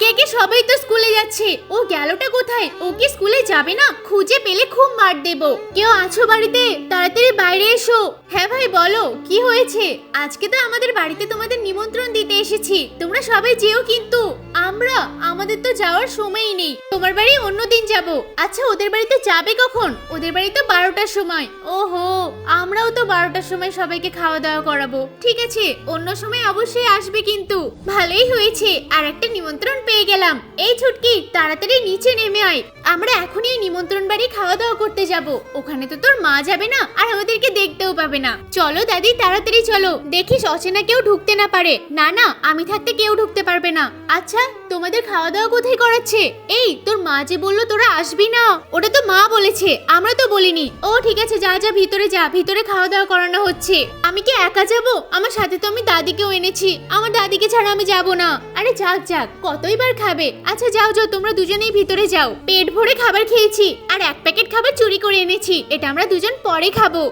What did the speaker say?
একে একে সবাই তো স্কুলে যাচ্ছে, ও গেলটা কোথায়? ও কি স্কুলে যাবে না? খুঁজে পেলে খুব মার দেব। কেউ আছো বাড়িতে? তাড়াতাড়ি বাইরে এসো। হ্যাঁ ভাই বলো, কি হয়েছে? আজকে তো আমাদের বাড়িতে তোমাদের নিমন্ত্রণ দিতে এসেছি, তোমরা সবাই যেও কিন্তু। আমাদের তো যাওয়ার সময়ই নেই, তোমার বাড়ি অন্যদিন যাব। আচ্ছা ওদের বাড়িতে যাবে কখন? ওদের বাড়ি তো 12টার সময়। ওহো, আমরাও তো 12টার সময় সবাইকে খাওয়া দাওয়া করাবো। ঠিক আছে, অন্য সময় অবশ্যই আসবে কিন্তু। ভালোই হয়েছে, আর একটা নিমন্ত্রণ পেয়ে গেলাম। এই ছুটকি, তাড়াতাড়ি নিচে নেমে আয়, আমরা এখনই নিমন্ত্রণ বাড়ি খাওয়া দাওয়া করতে যাব। ওখানে তো তোর মা যাবে না, আর আমাদেরকে দেখতেও পাবে না। চলো দাদি, তাড়াতাড়ি চলো, দেখিস অচেনা কেউ ঢুকতে না পারে। না না, আমি থাকতে কেউ ঢুকতে পারবে না। আচ্ছা তোমাদের খাওয়া দাওয়া কোথায় করাচ্ছে? এই তোর মা যে বললো তোরা আসবি না, ওটা তো মা বলেছে, আমরা তো বলিনি। ও ঠিক আছে, যা যা ভিতরে যা, ভিতরে খাওয়া দাওয়া করানো হচ্ছে। আমি কি একা যাব? আমার সাথে তো আমি দাদিকেও এনেছি, আমার দাদিকে ছাড়া আমি যাব না। আরে যাক যাক, কতইবার খাবে। আচ্ছা যাও যাও, তোমরা দুজনেই ভিতরে যাও। পেট ভরে খাবার খেয়েছি, আর এক প্যাকেট খাবার চুরি করে এনেছি, এটা আমরা দুজন পরে খাবো।